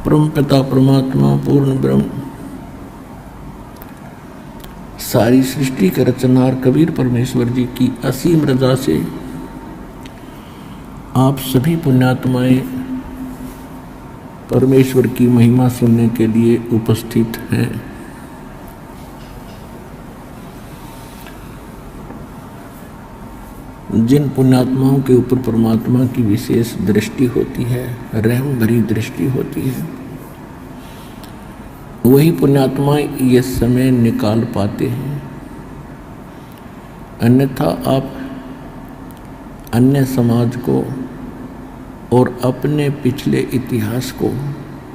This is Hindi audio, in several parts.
परम पिता परमात्मा पूर्ण ब्रह्म सारी सृष्टि के रचनहार कबीर परमेश्वर जी की असीम रजा से आप सभी पुण्यात्माएं परमेश्वर की महिमा सुनने के लिए उपस्थित हैं। जिन पुण्यात्माओं के ऊपर परमात्मा की विशेष दृष्टि होती है, रहम भरी दृष्टि होती है, वही पुण्यात्मा ये समय निकाल पाते हैं। अन्यथा आप अन्य समाज को और अपने पिछले इतिहास को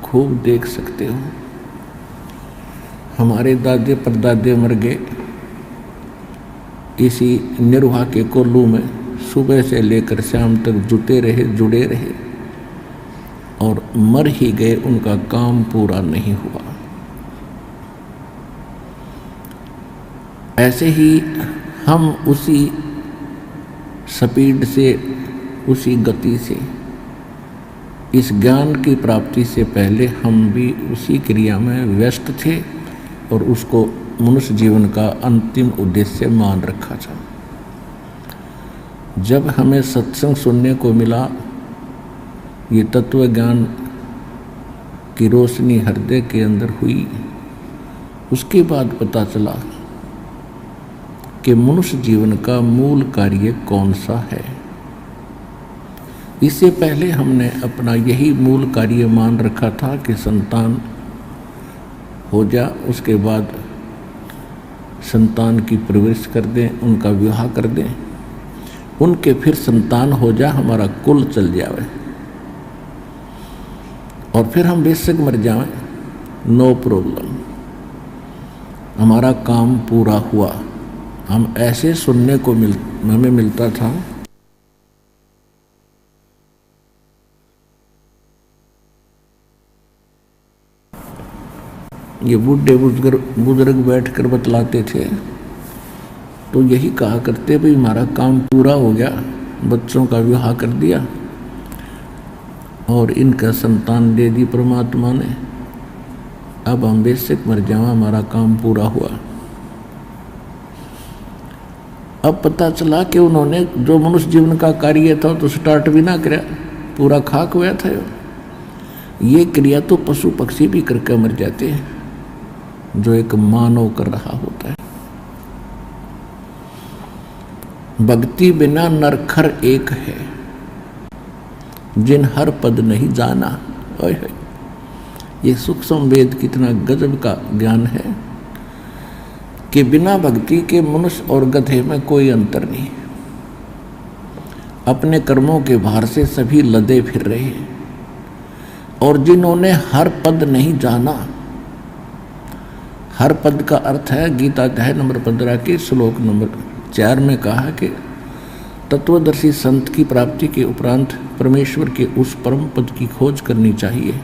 खूब देख सकते हो। हमारे दादे परदादे मर गए इसी निर्वाह के कोल्लू में, सुबह से लेकर शाम तक जुटे रहे, जुड़े रहे और मर ही गए, उनका काम पूरा नहीं हुआ। ऐसे ही हम उसी स्पीड से, उसी गति से, इस ज्ञान की प्राप्ति से पहले हम भी उसी क्रिया में व्यस्त थे और उसको मनुष्य जीवन का अंतिम उद्देश्य मान रखा था। जब हमें सत्संग सुनने को मिला, ये तत्व ज्ञान की रोशनी हृदय के अंदर हुई, उसके बाद पता चला कि मनुष्य जीवन का मूल कार्य कौन सा है। इससे पहले हमने अपना यही मूल कार्य मान रखा था कि संतान हो जा, उसके बाद संतान की परवरिश कर दें, उनका विवाह कर दें, उनके फिर संतान हो जा, हमारा कुल चल जावे और फिर हम बेशक मर जाएं, नो प्रॉब्लम, हमारा काम पूरा हुआ। हम ऐसे सुनने को हमें मिलता था। ये बूढ़े बुजुर्ग बैठकर बतलाते थे तो यही कहा करते, भाई हमारा काम पूरा हो गया, बच्चों का विवाह कर दिया और इनका संतान दे दी परमात्मा ने, अब हम बेशक मर जावा, हमारा काम पूरा हुआ। अब पता चला कि उन्होंने जो मनुष्य जीवन का कार्य था तो स्टार्ट भी ना किया, पूरा खाक हुआ था। ये क्रिया तो पशु पक्षी भी करके मर जाते हैं, जो एक मानव कर रहा होता है। भक्ति बिना नरखर एक है, जिन हर पद नहीं जाना। ये सूक्ष्म वेद कितना गजब का ज्ञान है कि बिना भक्ति के मनुष्य और गधे में कोई अंतर नहीं। अपने कर्मों के भार से सभी लदे फिर रहे हैं। और जिन्होंने हर पद नहीं जाना, हर पद का अर्थ है गीता अध्याय नंबर 15 के श्लोक नंबर 4 में कहा कि तत्वदर्शी संत की प्राप्ति के उपरांत परमेश्वर के उस परम पद की खोज करनी चाहिए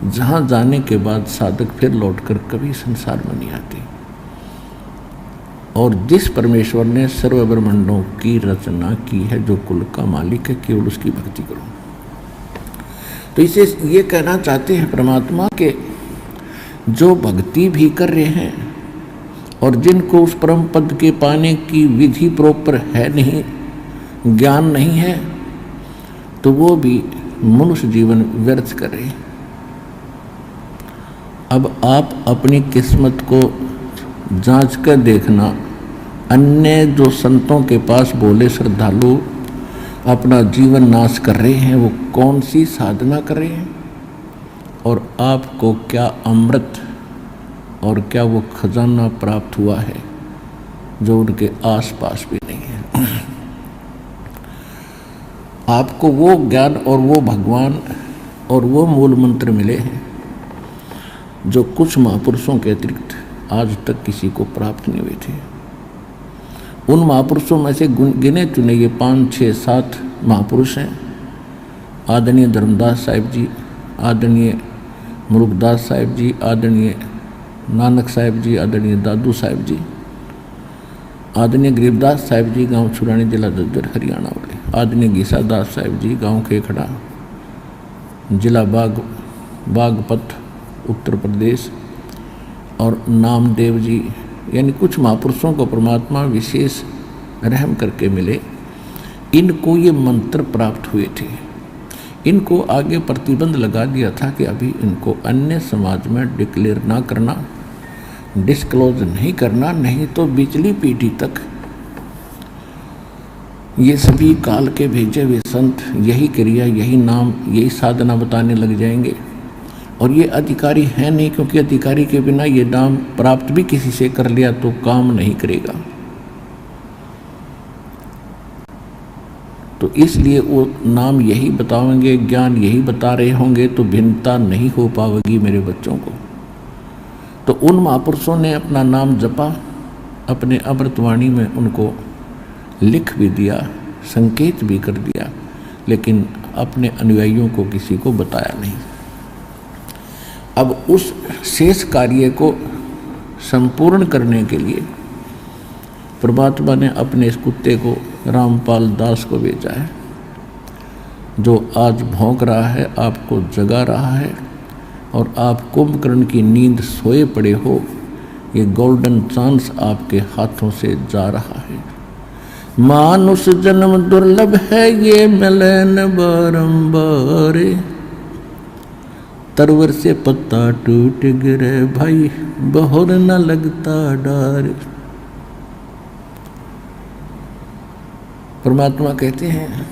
जहाँ जाने के बाद साधक फिर लौटकर कभी संसार में नहीं आते। और जिस परमेश्वर ने सर्व ब्रह्मांडों की रचना की है, जो कुल का मालिक है, केवल उसकी भक्ति करो। तो इसे ये कहना चाहते हैं परमात्मा के जो भक्ति भी कर रहे हैं और जिनको उस परम पद के पाने की विधि प्रॉपर है नहीं, ज्ञान नहीं है, तो वो भी मनुष्य जीवन व्यर्थ कर रहे हैं। अब आप अपनी किस्मत को जांच कर देखना, अन्य जो संतों के पास बोले श्रद्धालु अपना जीवन नाश कर रहे हैं, वो कौन सी साधना कर रहे हैं और आपको क्या अमृत और क्या वो खजाना प्राप्त हुआ है जो उनके आसपास भी नहीं है। आपको वो ज्ञान और वो भगवान और वो मूल मंत्र मिले हैं जो कुछ महापुरुषों के अतिरिक्त आज तक किसी को प्राप्त नहीं हुए थे। उन महापुरुषों में से गिने चुने ये 5, 6, 7 महापुरुष हैं। आदरणीय धर्मदास साहिब जी, आदरणीय मुरुगदास साहिब जी, आदरणीय नानक साहिब जी, आदरणीय दादू साहिब जी, आदरणीय गरीबदास साहिब जी, गांव छुरानी, जिला दद्दर, हरियाणा वाले, आदरणीय गीसादास साहिब जी, गांव खेखड़ा, जिला बाग, बागपत उत्तर प्रदेश और नामदेव जी यानी कुछ महापुरुषों को परमात्मा विशेष रहम करके मिले। इनको ये मंत्र प्राप्त हुए थे। इनको आगे प्रतिबंध लगा दिया था कि अभी इनको अन्य समाज में डिक्लेयर ना करना, डिस्क्लोज नहीं करना, नहीं तो बिचली पीढ़ी तक ये सभी काल के भेजे हुए संत यही क्रिया, यही नाम, यही साधना बताने लग जाएंगे। और ये अधिकारी है नहीं, क्योंकि अधिकारी के बिना ये नाम प्राप्त भी किसी से कर लिया तो काम नहीं करेगा। तो इसलिए वो नाम यही बताएंगे, ज्ञान यही बता रहे होंगे, तो भिन्नता नहीं हो पाएगी मेरे बच्चों को। तो उन महापुरुषों ने अपना नाम जपा, अपने अमृतवाणी में उनको लिख भी दिया, संकेत भी कर दिया, लेकिन अपने अनुयायियों को किसी को बताया नहीं। अब उस शेष कार्य को संपूर्ण करने के लिए परमात्मा ने अपने इस कुत्ते को रामपाल दास को भेजा है, जो आज भौंक रहा है, आपको जगा रहा है, और आप कुंभकर्ण की नींद सोए पड़े हो। ये गोल्डन चांस आपके हाथों से जा रहा है। मानुष जन्म दुर्लभ है, ये मिले न बारंबार, तरवर से पत्ता टूट गिरे भाई, बहुर न लगता डार। परमात्मा कहते हैं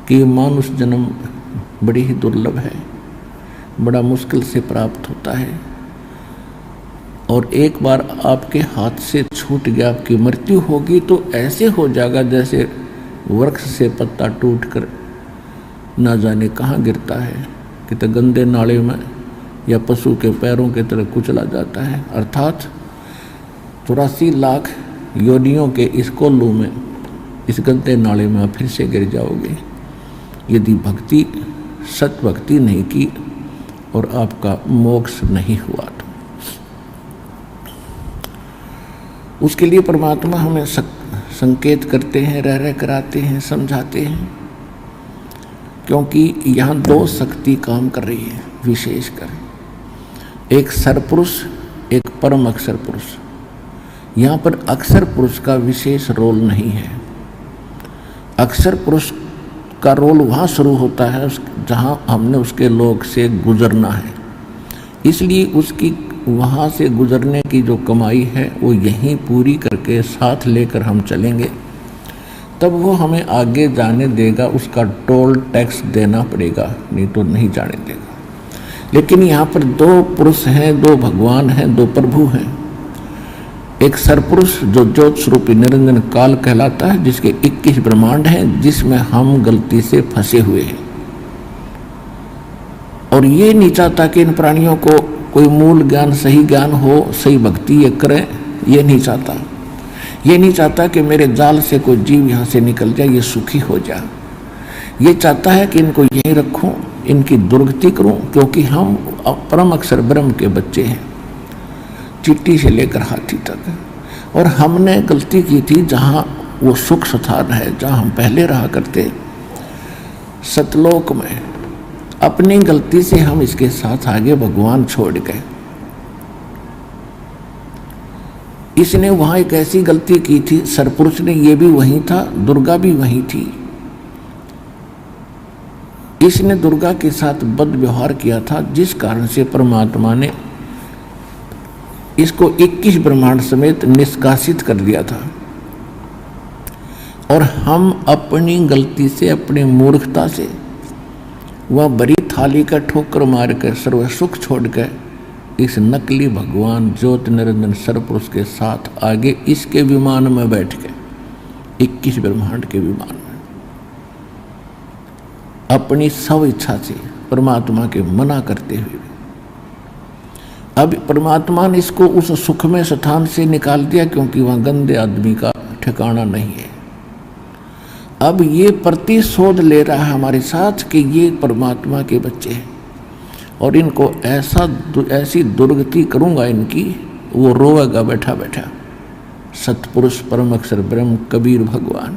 कि मानुष जन्म बड़ी ही दुर्लभ है, बड़ा मुश्किल से प्राप्त होता है, और एक बार आपके हाथ से छूट गया, आपकी मृत्यु होगी तो ऐसे हो जाएगा जैसे वृक्ष से पत्ता टूटकर ना जाने कहाँ गिरता है, कि तो गंदे नाले में या पशु के पैरों के तरह कुचला जाता है। अर्थात 84 लाख योनियों के इस कोल्लू में, इस गंदे नाले में फिर से गिर जाओगे, यदि भक्ति सत भक्ति नहीं की और आपका मोक्ष नहीं हुआ तो। उसके लिए परमात्मा हमें संकेत करते हैं, रह कराते हैं, समझाते हैं, क्योंकि यहाँ दो शक्ति काम कर रही है विशेषकर, एक सरपुरुष, एक परम अक्षर पुरुष। यहाँ पर अक्षर पुरुष का विशेष रोल नहीं है। अक्षर पुरुष का रोल वहाँ शुरू होता है जहाँ हमने उसके लोक से गुजरना है, इसलिए उसकी वहाँ से गुजरने की जो कमाई है वो यहीं पूरी करके साथ लेकर हम चलेंगे, तब वो हमें आगे जाने देगा। उसका टोल टैक्स देना पड़ेगा, नहीं तो नहीं जाने देगा। लेकिन यहाँ पर दो पुरुष हैं, दो भगवान हैं, दो प्रभु हैं। एक सरपुरुष जो ज्योत स्वरूपी निरंजन काल कहलाता है, जिसके 21 ब्रह्मांड हैं, जिसमें हम गलती से फंसे हुए हैं, और ये नहीं चाहता कि इन प्राणियों को कोई मूल ज्ञान, सही ज्ञान हो, सही भक्ति ये करें, ये नहीं चाहता। ये नहीं चाहता कि मेरे जाल से कोई जीव यहाँ से निकल जाए, ये सुखी हो जाए। ये चाहता है कि इनको यहीं रखूं, इनकी दुर्गति करूं, क्योंकि हम परम अक्षर ब्रह्म के बच्चे हैं, चिट्टी से लेकर हाथी तक। और हमने गलती की थी जहाँ वो सुख स्थान है, जहाँ हम पहले रहा करते सतलोक में, अपनी गलती से हम इसके साथ आगे भगवान छोड़ गए। इसने वहाँ एक ऐसी गलती की थी, सरपुरुष ने, ये भी वहीं था, दुर्गा भी वहीं थी। इसने दुर्गा के साथ बद व्यवहार किया था, जिस कारण से परमात्मा ने इसको 21 ब्रह्मांड समेत निष्कासित कर दिया था। और हम अपनी गलती से, अपनी मूर्खता से वह बड़ी थाली का ठोकर मार कर सर्व सुख छोड़ कर इस नकली भगवान ज्योति निरंजन सरपुरुष के साथ आगे इसके विमान में बैठ के, 21 ब्रह्मांड के विमान में, अपनी स्व इच्छा से परमात्मा के मना करते हुए, अब परमात्मा ने इसको उस सुखमय स्थान से निकाल दिया, क्योंकि वहाँ गंदे आदमी का ठिकाना नहीं है। अब ये प्रतिशोध ले रहा है हमारे साथ कि ये परमात्मा के बच्चे हैं, और इनको ऐसी दुर्गति करूँगा इनकी, वो रोएगा बैठा बैठा। सतपुरुष परम अक्षर ब्रह्म कबीर भगवान,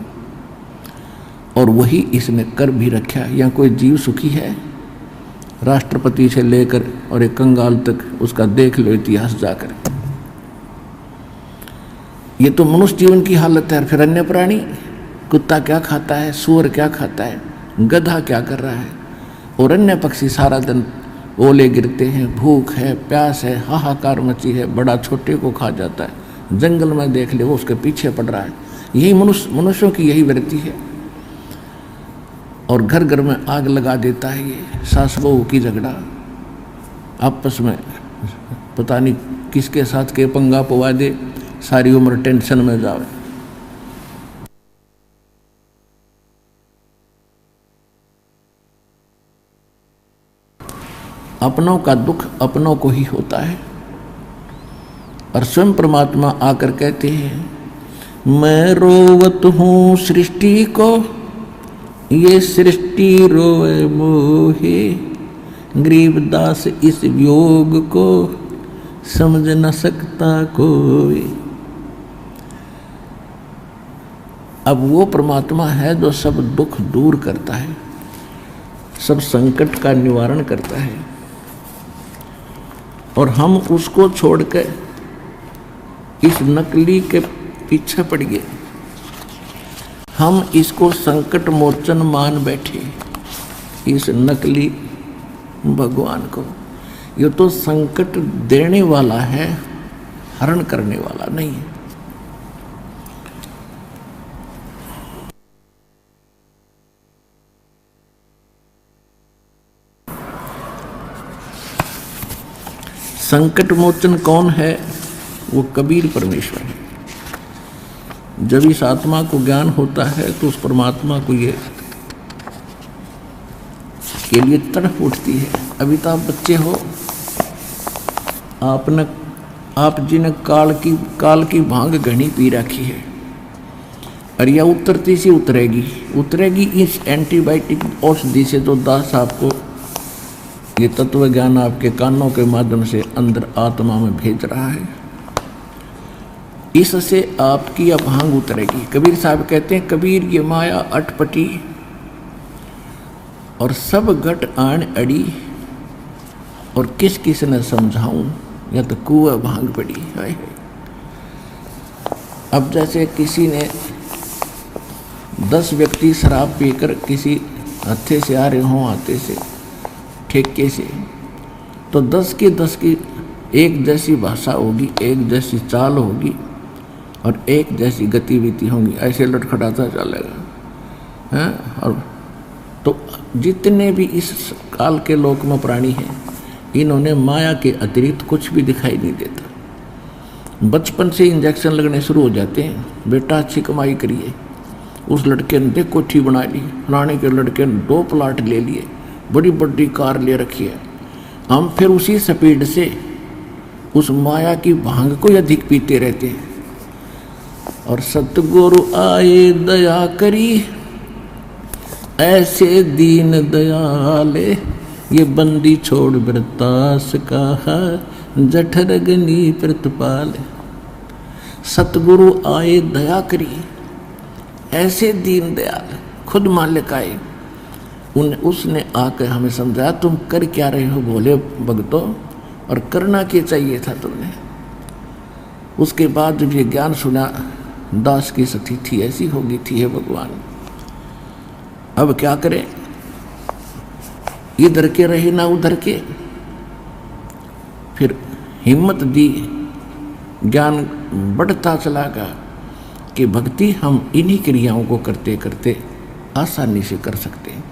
और वही इसने कर भी रखा। यहाँ कोई जीव सुखी है? राष्ट्रपति से लेकर और एक कंगाल तक उसका देख लो इतिहास जाकर। ये तो मनुष्य जीवन की हालत है। फिर अन्य प्राणी, कुत्ता क्या खाता है, सूअर क्या खाता है, गधा क्या कर रहा है, और अन्य पक्षी सारा दिन ओले गिरते हैं, भूख है, प्यास है, हाहाकार मची है, बड़ा छोटे को खा जाता है, जंगल में देख ले वो उसके पीछे पड़ रहा है। यही मनुष्यों की यही वृत्ति है। और घर घर में आग लगा देता है ये सास बहू की झगड़ा, आपस में पता नहीं किसके साथ के पंगा पवा दे, सारी उम्र टेंशन में जावे। अपनों का दुख अपनों को ही होता है। और स्वयं परमात्मा आकर कहते हैं मैं रोवत हूँ सृष्टि को, ये सृष्टि रोए मोहे, गरीबदास इस वियोग को समझ न सकता कोई। अब वो परमात्मा है जो सब दुख दूर करता है, सब संकट का निवारण करता है, और हम उसको छोड़कर इस नकली के पीछे पड़ गए। हम इसको संकट मोचन मान बैठे, इस नकली भगवान को। ये तो संकट देने वाला है, हरण करने वाला नहीं है। संकट मोचन कौन है? वो कबीर परमेश्वर है। जब इस आत्मा को ज्ञान होता है तो उस परमात्मा को ये के लिए तड़प उठती है। अभी तो आप बच्चे हो, आप जी ने काल की भांग घनी पी रखी है, और यह उतरती सी उतरेगी इस एंटीबायोटिक औषधि से। तो दास आपको ये तत्व ज्ञान आपके कानों के माध्यम से अंदर आत्मा में भेज रहा है, इससे आपकी अभांग उतरेगी। कबीर साहब कहते हैं कबीर ये माया अटपटी, और सब घट आन अड़ी, और किस किस ने समझाऊं, या तो कुआ भांग पड़ी है। अब जैसे किसी ने 10 व्यक्ति शराब पीकर किसी हत्थे से आ रहे हों, आते से ठेके से, तो 10 की एक जैसी भाषा होगी, एक जैसी चाल होगी, और एक जैसी गतिविधि होंगी, ऐसे लटखटाता चलेगा हैं। और तो जितने भी इस काल के लोक में प्राणी हैं, इन्होंने माया के अतिरिक्त कुछ भी दिखाई नहीं देता। बचपन से इंजेक्शन लगने शुरू हो जाते हैं, बेटा अच्छी कमाई करिए, उस लड़के ने देख कोठी बना ली, फलाने के लड़के ने 2 प्लाट ले लिए, बड़ी बड़ी कार ले रखी है। हम फिर उसी स्पीड से उस माया की भांग को अधिक पीते रहते हैं। और सतगुरु आए दया करी, ऐसे दीन दयाले, ये बंदी छोड़ वृतास कहा, जठरगनी प्रतिपाल। सतगुरु आए दया करी, ऐसे दीन दयाल, खुद मालिक आए, उसने आकर हमें समझाया तुम कर क्या रहे हो भोले भगतों, और करना क्या चाहिए था तुमने। उसके बाद जब ये ज्ञान सुना, दास की स्थिति ऐसी होगी थी, है भगवान अब क्या करें, इधर के रहे ना उधर के। फिर हिम्मत दी, ज्ञान बढ़ता चला गया कि भक्ति हम इन्हीं क्रियाओं को करते करते आसानी से कर सकते हैं।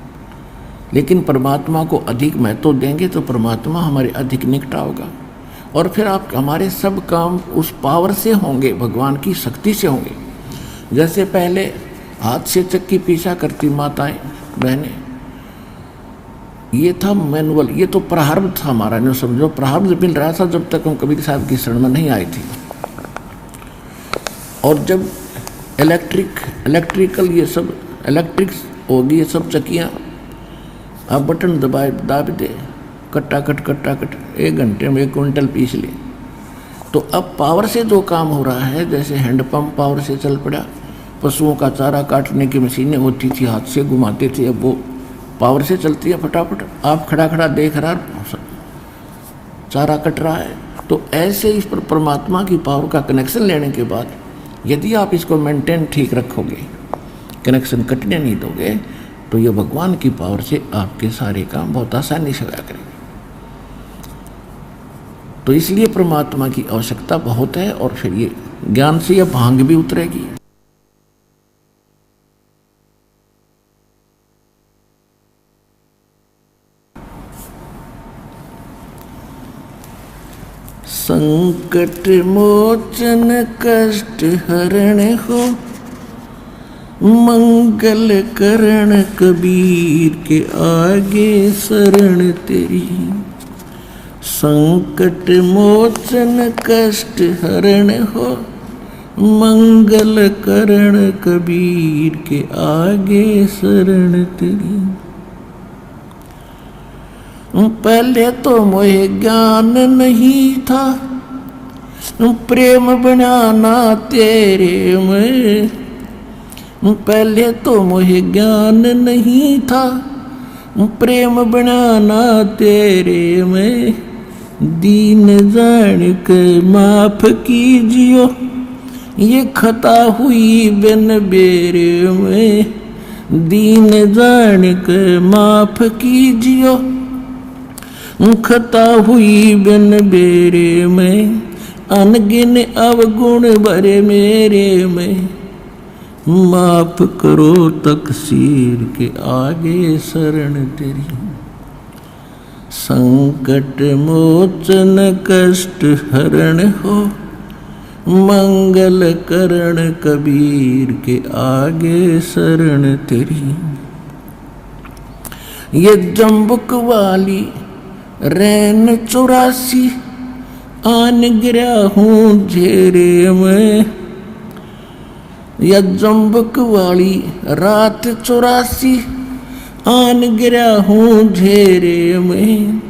लेकिन परमात्मा को अधिक महत्व देंगे तो परमात्मा हमारे अधिक निकट होगा, और फिर आप हमारे सब काम उस पावर से होंगे, भगवान की शक्ति से होंगे। जैसे पहले हाथ से चक्की पीसा करती माताएं बहनें, ये था मैनुअल, ये तो प्रारब्ध था हमारा, जो समझो प्रारब्ध मिल रहा था जब तक हम कबीर साहब की शरण में नहीं आए थे। और जब इलेक्ट्रिकल ये सब इलेक्ट्रिक होगी, ये सब चक्कियाँ, आप बटन दाब दे, कट्टा कट 1 घंटे में 1 क्विंटल पीस ले। तो अब पावर से जो काम हो रहा है, जैसे हैंडपंप पावर से चल पड़ा, पशुओं का चारा काटने की मशीनें होती थी, हाथ से घुमाते थे, अब वो पावर से चलती है फटाफट। आप खड़ा खड़ा देख रहा, चारा कट रहा है। तो ऐसे इस पर परमात्मा की पावर का कनेक्शन लेने के बाद यदि आप इसको मेंटेन ठीक रखोगे, कनेक्शन कटने नहीं दोगे, तो ये भगवान की पावर से आपके सारे काम बहुत आसानी से होया करेंगे। तो इसलिए परमात्मा की आवश्यकता बहुत है, और फिर ये ज्ञान से यह भांग भी उतरेगी। संकट मोचन कष्ट हरण हो, मंगल करण कबीर के आगे शरण तेरी। संकट मोचन कष्ट हरण हो, मंगल करण कबीर के आगे शरण तेरी। पहले तो मोहे ज्ञान नहीं था, प्रेम बनाना तेरे में। पहले तो मोहे ज्ञान नहीं था, प्रेम बनाना तेरे में। दीन जान के माफ कीजियो, ये खता हुई बिन बेरे में। दीन जान के माफ कीजियो, खता हुई बिन बेरे में। अनगिन अवगुण भरे मेरे में, माफ करो तकसीर के आगे शरण तेरी। संकट मोचन कष्ट हरण हो, मंगल करण कबीर के आगे शरण तेरी। ये जम्बुक वाली रैन 84 आन गिरा हूँ झेरे में। या जम्बुक वाली रात 84 आन गिरा हूँ झेरे में।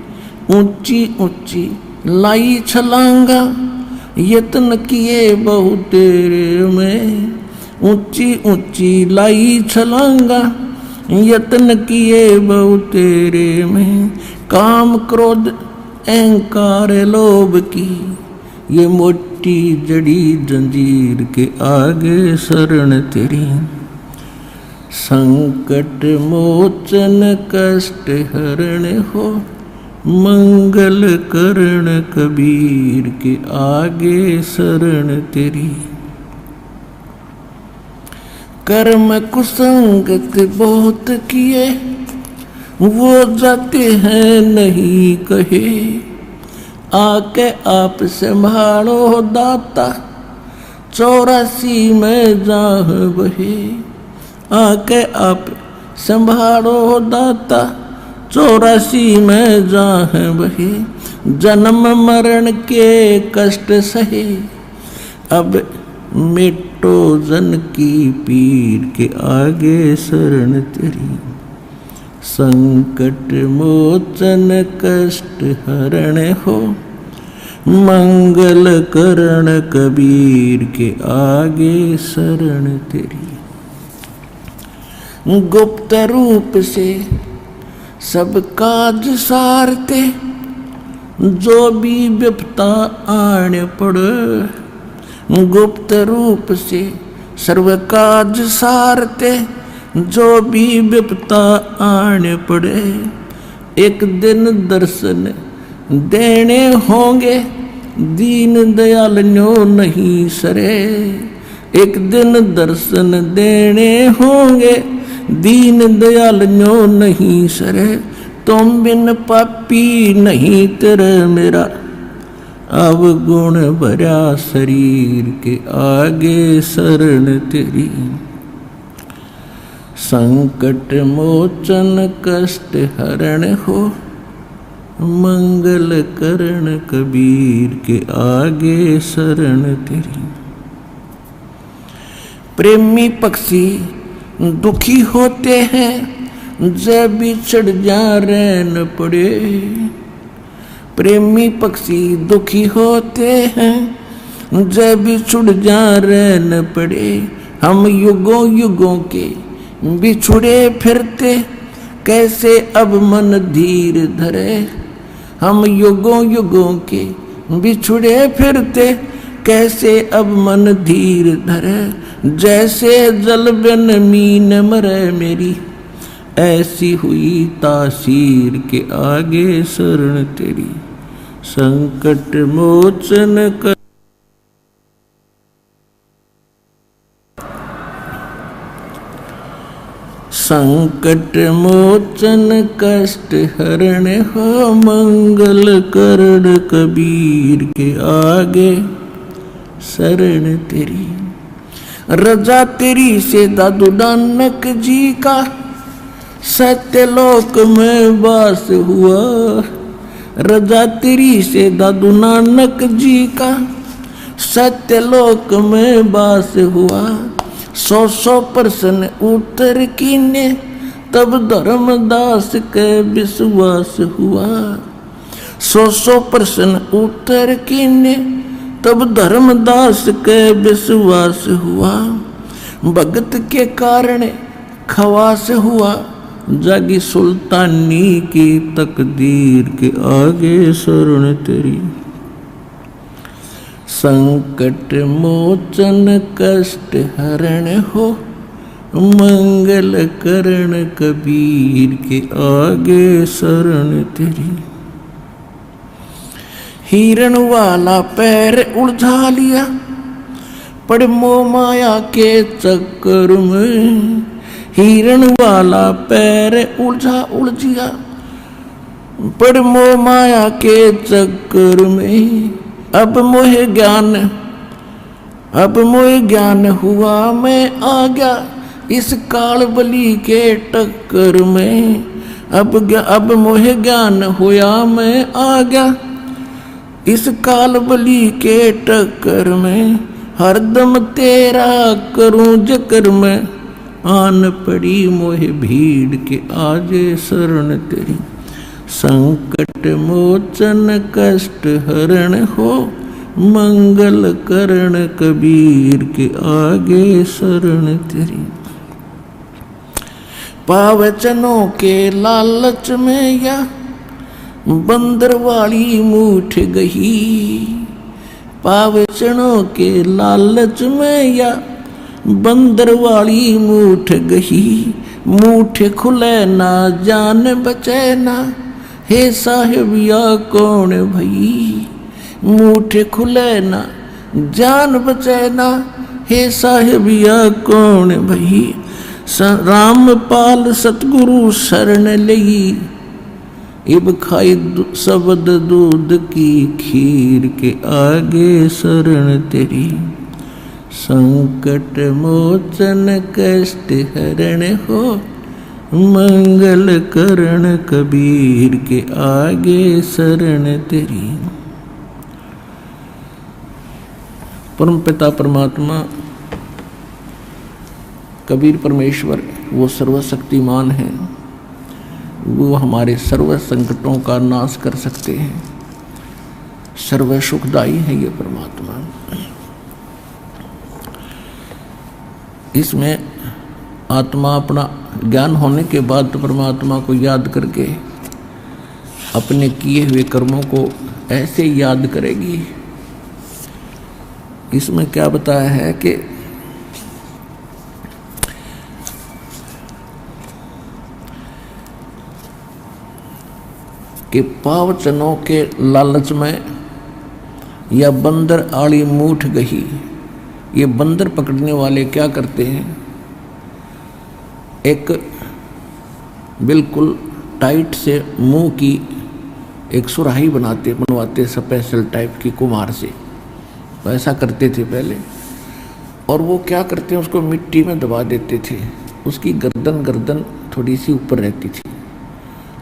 ऊंची ऊंची लाई छलांगा, यत्न किए बहु तेरे में। ऊंची ऊंची लाई छलांगा, यत्न किए बहु तेरे में। काम क्रोध अहंकार लोभ की, ये मोटी जड़ी जंजीर के आगे शरण तेरी। संकट मोचन कष्ट हरण हो, मंगल करण कबीर के आगे शरण तेरी। कर्म कुसंगत बहुत किए, वो जाते हैं नहीं कहे। आके आप संभालो दाता, 84 में जाह बहे। आके आप संभालो दाता, 84 में जाह बहे। जन्म मरण के कष्ट सहे, अब मिटो जन की पीर के आगे शरण तेरी। संकट मोचन कष्ट हरण हो, मंगल करण कबीर के आगे शरण तेरी। गुप्त रूप से सब काज सारते, जो भी विपता आने पड़े। गुप्त रूप से सर्व काज सारते, जो भी विपता आने पड़े। एक दिन दर्शन देने होंगे, दीन दयाल न्यो नहीं सरे। एक दिन दर्शन देने होंगे, दीन दयाल न्यो नहीं सरे। तुम बिन पापी नहीं तेरे मेरा, अब गुण भरा शरीर के आगे शरण तेरी। संकट मोचन कष्ट हरण हो, मंगल करण कबीर के आगे शरण तेरी। प्रेमी पक्षी दुखी होते हैं, जब बिछड़ जा रहन पड़े। प्रेमी पक्षी दुखी होते हैं, जब बिछड़ जा रहन पड़े। हम युगों युगों के बिछुड़े फिरते, कैसे अब मन धीर धरे। हम युगों युगों के बिछुड़े फिरते, कैसे अब मन धीर धरे। जैसे जल बिन मीन मरे मेरी, ऐसी हुई तासीर के आगे शरण तेरी। संकट मोचन कर संकट मोचन कष्ट हरण हो, मंगल करण कबीर के आगे शरण तेरी। रजा तेरी से दादू नानक जी का, सत्यलोक में वास हुआ। रजा तेरी से दादू नानक जी का, सत्यलोक में वास हुआ। 100 प्रश्न उत्तर कीने, तब धर्मदास के विश्वास हुआ। 100 प्रश्न उत्तर कीने, तब धर्मदास के विश्वास हुआ। भगत के कारण खवास हुआ, जागी सुल्तानी की तकदीर के आगे शरण तेरी। संकट मोचन कष्ट हरण हो, मंगल करण कबीर के आगे शरण तेरी। हिरण वाला पैर उलझा लिया, पड़ मोह माया के चक्कर में। हिरण वाला पैर उलझिया, पड़ मोह माया के चक्कर में। अब मोह ज्ञान हुआ, मैं आ गया इस काल बली के टक्कर में। अब मोह ज्ञान हुआ, मैं आ गया इस काल बली के टक्कर में। हरदम तेरा करूं जिक्र मैं, आन पड़ी मोह भीड़ के आजे शरण तेरी। संकट मोचन कष्ट हरण हो, मंगल करण कबीर के आगे शरण तेरी। पावचनों के लालच में या बंदर वाली मूठ गही। पावचनों के लालच में या बंदर वाली मूठ गही। मूठ खुले ना जान बचे ना, हे साहिब या कौन भई। मूठ खुले ना जान बचे ना, हे साहिब या कौन भई। रामपाल सतगुरु शरण लई, इब खाई शब्द दूध की खीर के आगे शरण तेरी। संकट मोचन कष्ट हरण हो, मंगल करण कबीर के आगे शरण तेरी। परम पिता परमात्मा कबीर परमेश्वर वो सर्वशक्तिमान है। वो हमारे सर्व संकटों का नाश कर सकते हैं। सर्व सुखदाई है ये परमात्मा। इसमें आत्मा अपना ज्ञान होने के बाद तो परमात्मा को याद करके अपने किए हुए कर्मों को ऐसे याद करेगी। इसमें क्या बताया है कि पावचनों के लालच में या बंदर आड़ी मूठ गही। ये बंदर पकड़ने वाले क्या करते हैं, एक बिल्कुल टाइट से मुंह की एक सुराही बनवाते स्पेशल टाइप की कुम्हार से। ऐसा करते थे पहले। और वो क्या करते हैं, उसको मिट्टी में दबा देते थे। उसकी गर्दन थोड़ी सी ऊपर रहती थी,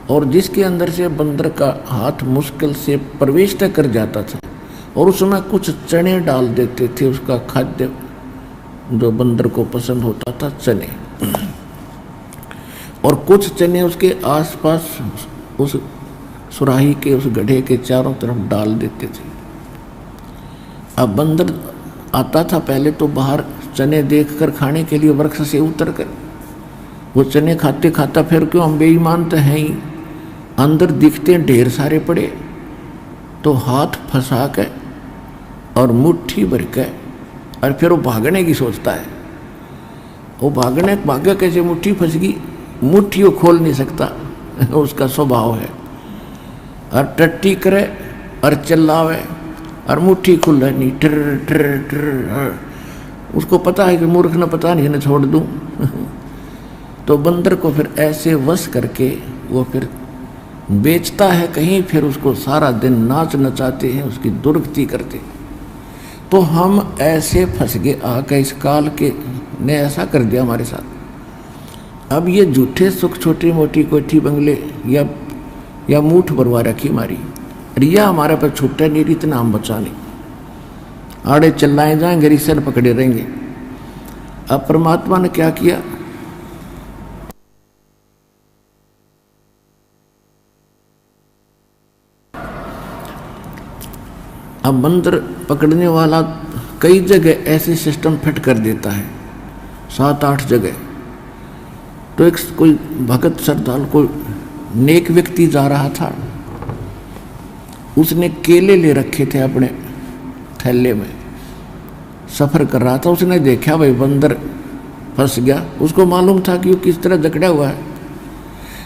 और जिसके अंदर से बंदर का हाथ मुश्किल से प्रवेश तक कर जाता था। और उसमें कुछ चने डाल देते थे, उसका खाद्य जो बंदर को पसंद होता था, चने। और कुछ चने उसके आसपास उस सुराही के उस गड्ढे के चारों तरफ डाल देते थे। अब बंदर आता था पहले तो बाहर चने देखकर खाने के लिए वृक्ष से उतरकर, वो चने खाते खाता फिर क्यों, हम बेईमान तो हैं ही, अंदर दिखते हैं ढेर सारे पड़े, तो हाथ फंसा के और मुट्ठी भर के और फिर वो भागने की सोचता है। वो भागा कैसे, मुट्ठी फंस गई, मुट्ठी वो खोल नहीं सकता, उसका स्वभाव है। और टट्टी करे और चिल्लावे और मुट्ठी खुल रही नहीं, टर टर टर, उसको पता है कि मूर्ख न पता नहीं, न छोड़ दूं। तो बंदर को फिर ऐसे वश करके वो फिर बेचता है कहीं, फिर उसको सारा दिन नाच नचाते हैं, उसकी दुर्गति करते। तो हम ऐसे फंस गए आके, इस काल के ने ऐसा कर दिया हमारे साथ। अब ये झूठे सुख, छोटी मोटी कोठी बंगले या मूठ भरवा रखी हमारी, रिया हमारे पर छूटे नहीं, इतना हम बचा नहीं, आड़े चिल्लाए जाएंगे, रिश्ते पकड़े रहेंगे। अब परमात्मा ने क्या किया, अब बंदर पकड़ने वाला कई जगह ऐसे सिस्टम फिट कर देता है, 7-8 जगह। तो एक कोई भगत श्रद्धालु, कोई नेक व्यक्ति जा रहा था, उसने केले ले रखे थे अपने थैले में, सफ़र कर रहा था। उसने देखा भाई बंदर फंस गया, उसको मालूम था कि वो किस तरह जकड़ा हुआ है।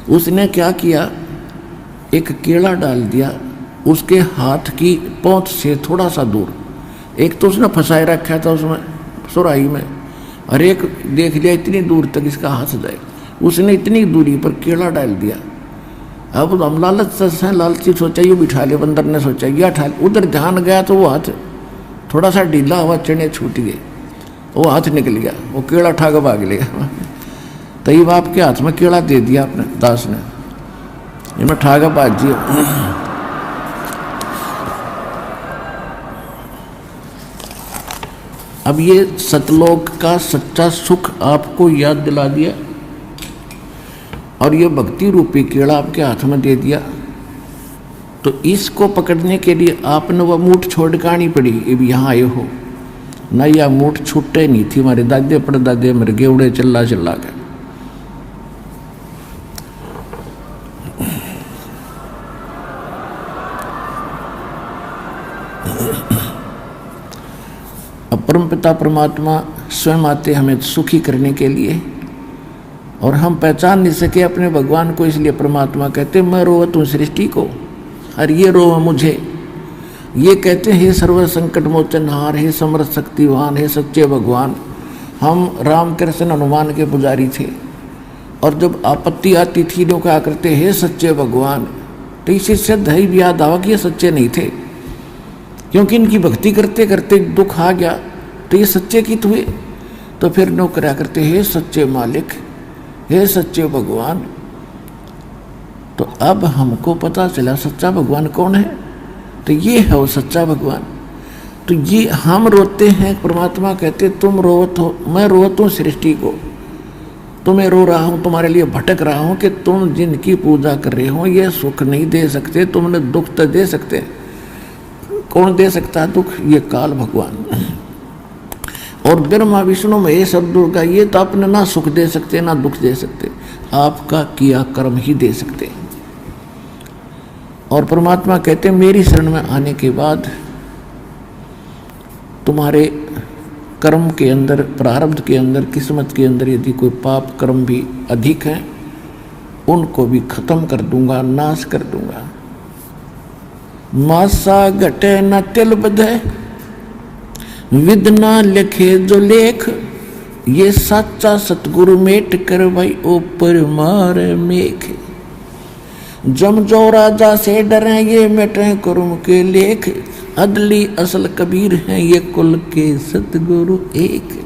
उसने क्या किया, एक केला डाल दिया उसके हाथ की पहुँच से थोड़ा सा दूर। एक तो उसने फंसाए रखा था उसमें सुराही में, और एक देख लिया इतनी दूर तक इसका हाथ जाए, उसने इतनी दूरी पर केला डाल दिया। अब हम लालची सोचा ये बिठा ले, बंदर ने सोचा ये उठा ले, उधर ध्यान गया तो वो हाथ थोड़ा सा ढीला हुआ, चने छूट गए, वो हाथ निकल गया, वो केला उठा के भाग लिया। तई बाप के हाथ में केला दे दिया अपने दास ने, इनमें उठा के भाग दिया। अब ये सतलोक का सच्चा सुख आपको याद दिला दिया, और ये भक्ति रूपी केड़ा आपके हाथ में दे दिया। तो इसको पकड़ने के लिए आपने वह मूठ छोड़ के आनी पड़ी। अब यहाँ आए हो ना, यह मूठ छूटे नहीं थी, हमारे दादे परदादे मर गए उड़े चिल्ला चिल्ला के। अब परमपिता परमात्मा स्वयं आते हमें सुखी करने के लिए, और हम पहचान नहीं सके अपने भगवान को, इसलिए परमात्मा कहते मैं रोवत हूँ सृष्टि को और ये रोव मुझे। ये कहते हैं हे सर्व संकट मोचनहार, हे समर्थ शक्तिवान, हे सच्चे भगवान। हम राम कृष्ण हनुमान के पुजारी थे, और जब आपत्ति आती थी लोग क्या करते, हे सच्चे भगवान। तो इसी सिद्ध है भी याद आवा कि ये सच्चे नहीं थे, क्योंकि इनकी भक्ति करते करते दुख आ गया, तो ये सच्चे की हुए। तो फिर लोग क्या करते, हे सच्चे मालिक, हे सच्चे भगवान। तो अब हमको पता चला सच्चा भगवान कौन है, तो ये है वो सच्चा भगवान। तो ये हम रोते हैं, परमात्मा कहते तुम रोवत हो, मैं रोवत हूँ सृष्टि को, तुम्हें रो रहा हूँ, तुम्हारे लिए भटक रहा हूँ कि तुम जिनकी पूजा कर रहे हो ये सुख नहीं दे सकते, तुमने दुख तो दे सकते। कौन दे सकता है दुख, ये काल भगवान। और ब्रह्मा विष्णु महेश और दुर्गा ये तो अपने ना सुख दे सकते ना दुख दे सकते, आपका किया कर्म ही दे सकते। और परमात्मा कहते मेरी शरण में आने के बाद तुम्हारे कर्म के अंदर, प्रारब्ध के अंदर, किस्मत के अंदर यदि कोई पाप कर्म भी अधिक है उनको भी खत्म कर दूंगा, नाश कर दूंगा। मासा घटे न तिल बधे, विद ना लिखे जो लेख, ये सच्चा सतगुरु मेट कर भाई ऊपर मारे मेख। जम जो राजा से डरे ये मेटे कुरुम के लेख, अदली असल कबीर हैं ये कुल के सतगुरु एक।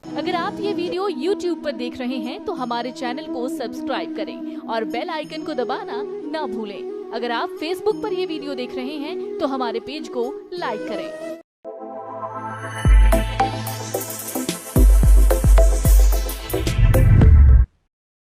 अगर आप ये वीडियो YouTube पर देख रहे हैं तो हमारे चैनल को सब्सक्राइब करें और बेल आइकन को दबाना ना भूलें। अगर आप Facebook पर ये वीडियो देख रहे हैं तो हमारे पेज को लाइक करें।